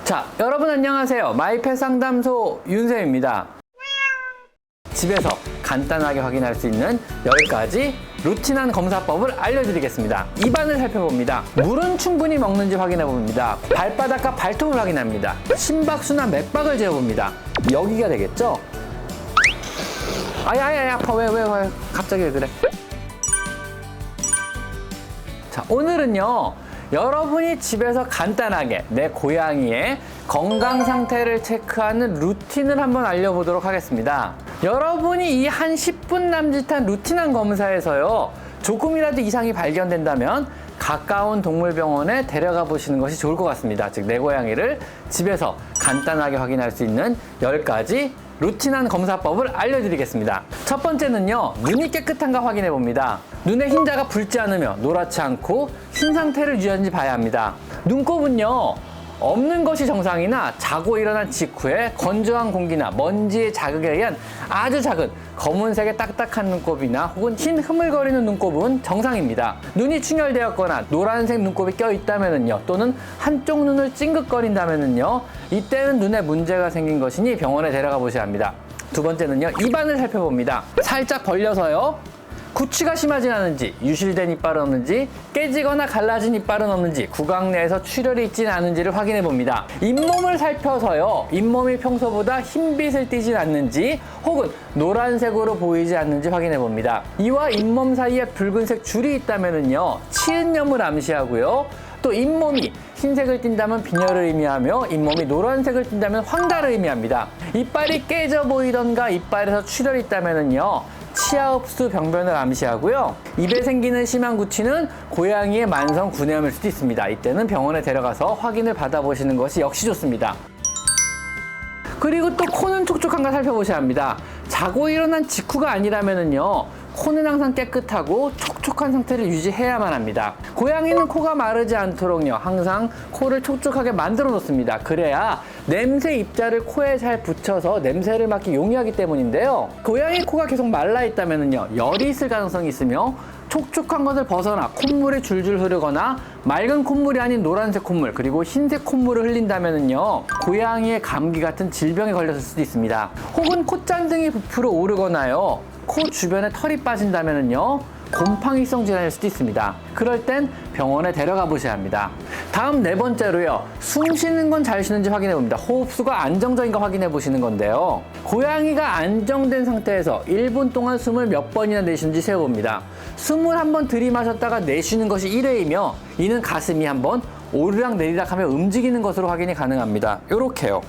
자, 여러분 안녕하세요. 마이펫 상담소 윤쌤입니다. 집에서 간단하게 확인할 수 있는 10가지 루틴한 검사법을 알려드리겠습니다. 입안을 살펴봅니다. 물은 충분히 먹는지 확인해봅니다. 발바닥과 발톱을 확인합니다. 심박수나 맥박을 재어봅니다. 여기가 되겠죠? 아야 아파. 왜 갑자기 왜 그래? 자, 오늘은요, 여러분이 집에서 간단하게 내 고양이의 건강 상태를 체크하는 루틴을 한번 알려보도록 하겠습니다. 여러분이 이 한 10분 남짓한 루틴한 검사에서요, 조금이라도 이상이 발견된다면 가까운 동물병원에 데려가 보시는 것이 좋을 것 같습니다. 즉, 내 고양이를 집에서 간단하게 확인할 수 있는 10가지 루틴한 검사법을 알려드리겠습니다. 첫 번째는요, 눈이 깨끗한가 확인해 봅니다. 눈의 흰자가 붉지 않으며 노랗지 않고 흰 상태를 유지하는지 봐야 합니다. 눈곱은요, 없는 것이 정상이나 자고 일어난 직후에 건조한 공기나 먼지의 자극에 의한 아주 작은 검은색의 딱딱한 눈곱이나 혹은 흰 흐물거리는 눈곱은 정상입니다. 눈이 충혈되었거나 노란색 눈곱이 껴있다면요, 또는 한쪽 눈을 찡긋거린다면요, 이때는 눈에 문제가 생긴 것이니 병원에 데려가 보셔야 합니다. 두 번째는요, 입안을 살펴봅니다. 살짝 벌려서요, 구취가 심하진 않은지, 유실된 이빨은 없는지, 깨지거나 갈라진 이빨은 없는지, 구강 내에서 출혈이 있지는 않은지를 확인해 봅니다. 잇몸을 살펴서요, 잇몸이 평소보다 흰빛을 띠진 않는지 혹은 노란색으로 보이지 않는지 확인해 봅니다. 이와 잇몸 사이에 붉은색 줄이 있다면요, 치은염을 암시하고요, 또 잇몸이 흰색을 띈다면 빈혈을 의미하며 잇몸이 노란색을 띈다면 황달을 의미합니다. 이빨이 깨져 보이던가 이빨에서 출혈이 있다면요, 치아 흡수 병변을 암시하고요, 입에 생기는 심한 구취는 고양이의 만성 구내염일 수도 있습니다. 이때는 병원에 데려가서 확인을 받아보시는 것이 역시 좋습니다. 그리고 또 코는 촉촉한가 살펴보셔야 합니다. 자고 일어난 직후가 아니라면요, 코는 항상 깨끗하고 촉촉한 상태를 유지해야만 합니다. 고양이는 코가 마르지 않도록요, 항상 코를 촉촉하게 만들어 놓습니다. 그래야 냄새 입자를 코에 잘 붙여서 냄새를 맡기 용이하기 때문인데요, 고양이 코가 계속 말라 있다면요, 열이 있을 가능성이 있으며 촉촉한 것을 벗어나 콧물이 줄줄 흐르거나 맑은 콧물이 아닌 노란색 콧물 그리고 흰색 콧물을 흘린다면요, 고양이의 감기 같은 질병에 걸렸을 수도 있습니다. 혹은 콧잔등이 부풀어 오르거나요, 코 주변에 털이 빠진다면요, 곰팡이성 질환일 수도 있습니다. 그럴 땐 병원에 데려가 보셔야 합니다. 다음 네 번째로요, 숨 쉬는 건 잘 쉬는지 확인해 봅니다. 호흡수가 안정적인가 확인해 보시는 건데요, 고양이가 안정된 상태에서 1분 동안 숨을 몇 번이나 내쉬는지 세어봅니다. 숨을 한번 들이마셨다가 내쉬는 것이 1회이며 이는 가슴이 한번 오르락 내리락 하며 움직이는 것으로 확인이 가능합니다. 요렇게요.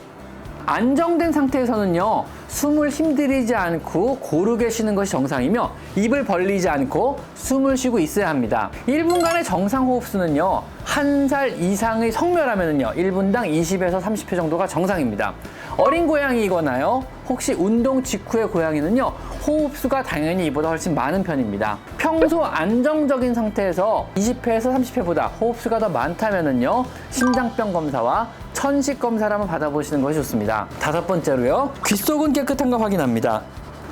안정된 상태에서는요, 숨을 힘들이지 않고 고르게 쉬는 것이 정상이며 입을 벌리지 않고 숨을 쉬고 있어야 합니다. 1분간의 정상 호흡수는요, 1살 이상의 성묘라면요, 1분당 20에서 30회 정도가 정상입니다. 어린 고양이이거나요, 혹시 운동 직후의 고양이는요, 호흡수가 당연히 이보다 훨씬 많은 편입니다. 평소 안정적인 상태에서 20회에서 30회보다 호흡수가 더 많다면요, 심장병 검사와 천식 검사를 한번 받아보시는 것이 좋습니다. 다섯 번째로요, 귀 속은 깨끗한가 확인합니다.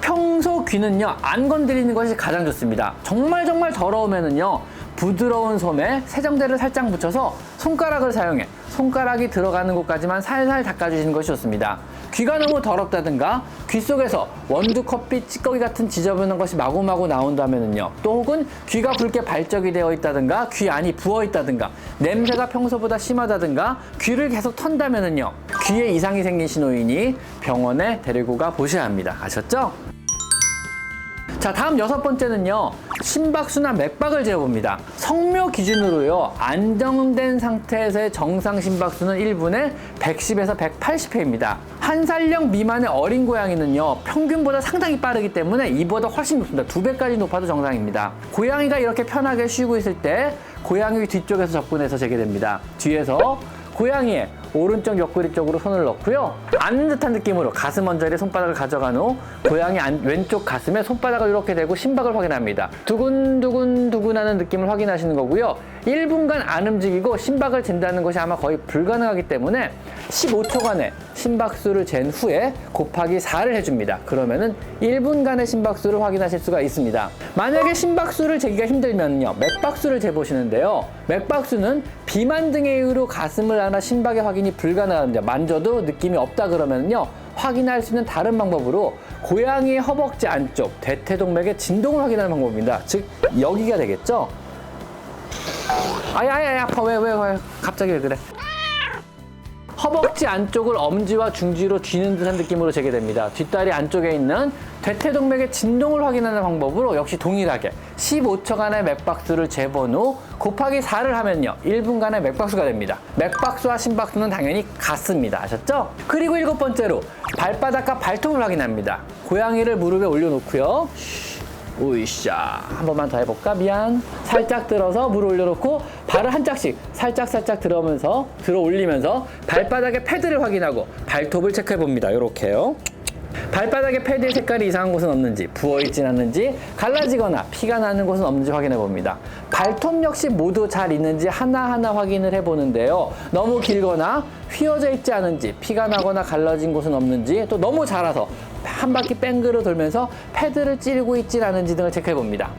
평소 귀는요, 안 건드리는 것이 가장 좋습니다. 정말 더러우면은요, 부드러운 솜에 세정제를 살짝 묻혀서 손가락을 사용해 손가락이 들어가는 곳까지만 살살 닦아주시는 것이 좋습니다. 귀가 너무 더럽다든가 귀 속에서 원두, 컵빛, 찌꺼기 같은 지저분한 것이 마구마구 나온다면요, 또 혹은 귀가 붉게 발적이 되어 있다든가 귀 안이 부어 있다든가 냄새가 평소보다 심하다든가 귀를 계속 턴다면요, 귀에 이상이 생긴 신호이니 병원에 데리고 가 보셔야 합니다. 아셨죠? 자, 다음 여섯 번째는요, 심박수나 맥박을 재어봅니다. 성묘 기준으로요, 안정된 상태에서의 정상 심박수는 1분에 110에서 180회입니다. 1살령 미만의 어린 고양이는요, 평균보다 상당히 빠르기 때문에 이보다 훨씬 높습니다. 2배까지 높아도 정상입니다. 고양이가 이렇게 편하게 쉬고 있을 때 고양이 뒤쪽에서 접근해서 재게 됩니다. 뒤에서 고양이의 오른쪽 옆구리 쪽으로 손을 넣고요, 앉는 듯한 느낌으로 가슴 언저리에 손바닥을 가져간 후 고양이 왼쪽 가슴에 손바닥을 이렇게 대고 심박을 확인합니다. 두근두근 하는 느낌을 확인하시는 거고요, 1분간 안 움직이고 심박을 잰다는 것이 아마 거의 불가능하기 때문에 15초간의 심박수를 잰 후에 곱하기 4를 해줍니다. 그러면은 1분간의 심박수를 확인하실 수가 있습니다. 만약에 심박수를 재기가 힘들면요, 맥박수를 재보시는데요. 맥박수는 비만 등의 이유로 가슴을 안아 심박의 확인이 불가능합니다. 만져도 느낌이 없다 그러면요, 확인할 수 있는 다른 방법으로 고양이의 허벅지 안쪽 대퇴동맥의 진동을 확인하는 방법입니다. 즉 여기가 되겠죠. 아야 아파. 왜 갑자기 왜 그래? 허벅지 안쪽을 엄지와 중지로 쥐는 듯한 느낌으로 재게 됩니다. 뒷다리 안쪽에 있는 대퇴동맥의 진동을 확인하는 방법으로 역시 동일하게 15초간의 맥박수를 재본 후 곱하기 4를 하면요, 1분간의 맥박수가 됩니다. 맥박수와 심박수는 당연히 같습니다. 아셨죠? 그리고 7번째로 발바닥과 발톱을 확인합니다. 고양이를 무릎에 올려놓고요. 오이샤, 한 번만 더 해볼까? 미안. 살짝 들어서 물을 올려놓고 발을 한 짝씩 살짝 들어 올리면서 발바닥의 패드를 확인하고 발톱을 체크해 봅니다. 요렇게요. 발바닥의 패드의 색깔이 이상한 곳은 없는지, 부어있진 않는지, 갈라지거나 피가 나는 곳은 없는지 확인해 봅니다. 발톱 역시 모두 잘 있는지 하나하나 확인을 해보는데요. 너무 길거나 휘어져 있지 않은지, 피가 나거나 갈라진 곳은 없는지, 또 너무 자라서 한 바퀴 뺑그로 돌면서 패드를 찌르고 있지 않은지 등을 체크해 봅니다.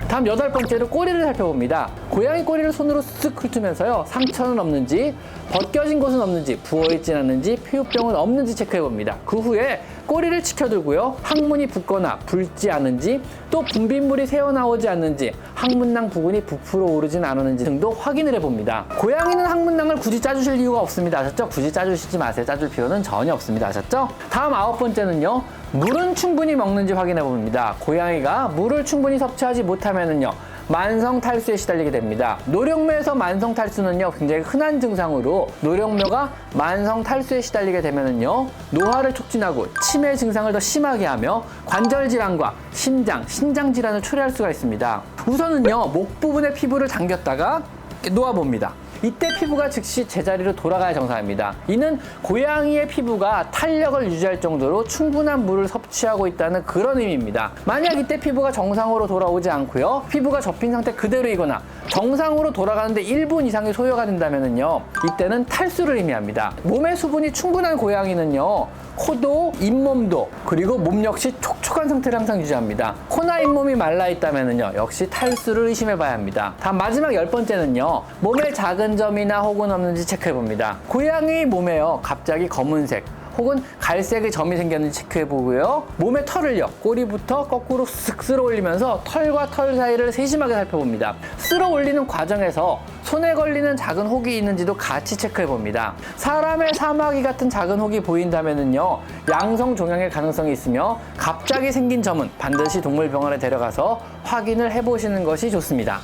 다음 8번째로 꼬리를 살펴봅니다. 고양이 꼬리를 손으로 쓱 훑으면서요, 상처는 없는지, 벗겨진 곳은 없는지, 부어있진 않는지, 피부병은 없는지 체크해 봅니다. 그 후에 꼬리를 치켜들고요, 항문이 붓거나 붉지 않은지, 또 분비물이 새어나오지 않는지, 항문낭 부분이 부풀어 오르진 않았는지 등도 확인을 해봅니다. 고양이는 항문낭을 굳이 짜주실 이유가 없습니다. 아셨죠? 굳이 짜주시지 마세요. 짜줄 필요는 전혀 없습니다. 아셨죠? 다음 9번째는요, 물은 충분히 먹는지 확인해 봅니다. 고양이가 물을 충분히 섭취하지 못하면은요, 만성 탈수에 시달리게 됩니다. 노령묘에서 만성 탈수는요, 굉장히 흔한 증상으로 노령묘가 만성 탈수에 시달리게 되면은요, 노화를 촉진하고 치매 증상을 더 심하게 하며 관절 질환과 신장 질환을 초래할 수가 있습니다. 우선은요, 목 부분의 피부를 당겼다가 놓아봅니다. 이때 피부가 즉시 제자리로 돌아가야 정상입니다. 이는 고양이의 피부가 탄력을 유지할 정도로 충분한 물을 섭취하고 있다는 그런 의미입니다. 만약 이때 피부가 정상으로 돌아오지 않고요, 피부가 접힌 상태 그대로이거나 정상으로 돌아가는데 1분 이상의 소요가 된다면요, 이때는 탈수를 의미합니다. 몸의 수분이 충분한 고양이는요, 코도 잇몸도 그리고 몸 역시 촉촉한 상태를 항상 유지합니다. 코나 잇몸이 말라 있다면요, 역시 탈수를 의심해 봐야 합니다. 다음 마지막 10번째는요, 몸에 작은 점이나 혹은 없는지 체크해 봅니다. 고양이 몸에요, 갑자기 검은색 혹은 갈색의 점이 생겼는지 체크해 보고요, 몸의 털을요, 꼬리부터 거꾸로 쓱 쓸어 올리면서 털과 털 사이를 세심하게 살펴봅니다. 쓸어 올리는 과정에서 손에 걸리는 작은 혹이 있는지도 같이 체크해 봅니다. 사람의 사마귀 같은 작은 혹이 보인다면요, 양성 종양의 가능성이 있으며 갑자기 생긴 점은 반드시 동물병원에 데려가서 확인을 해보시는 것이 좋습니다.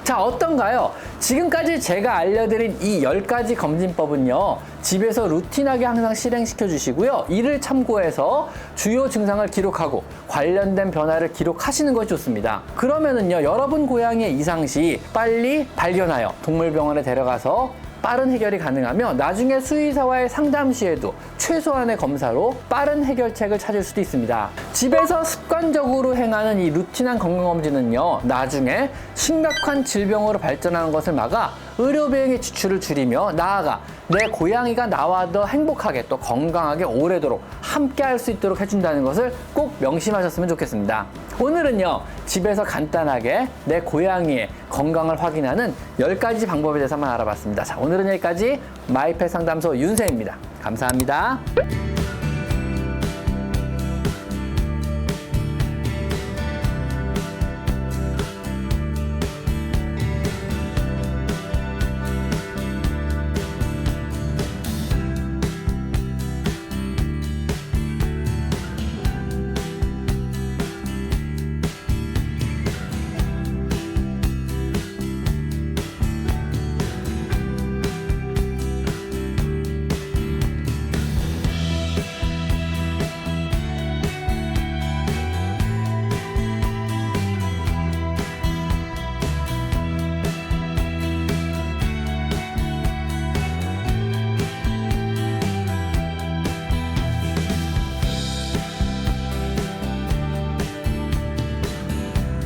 자, 어떤가요? 지금까지 제가 알려드린 이 10가지 검진법은요, 집에서 루틴하게 항상 실행시켜 주시고요, 이를 참고해서 주요 증상을 기록하고 관련된 변화를 기록하시는 것이 좋습니다. 그러면은요, 여러분 고양이의 이상 시 빨리 발견하여 동물병원에 데려가서 빠른 해결이 가능하며 나중에 수의사와의 상담 시에도 최소한의 검사로 빠른 해결책을 찾을 수도 있습니다. 집에서 습관적으로 행하는 이 루틴한 건강검진은요, 나중에 심각한 질병으로 발전하는 것을 막아 의료비용의 지출을 줄이며 나아가 내 고양이가 나와 더 행복하게 또 건강하게 오래도록 함께 할 수 있도록 해준다는 것을 꼭 명심하셨으면 좋겠습니다. 오늘은요, 집에서 간단하게 내 고양이의 건강을 확인하는 10가지 방법에 대해서 한번 알아봤습니다. 자, 오늘은 여기까지 마이펫 상담소 윤쌤입니다. 감사합니다.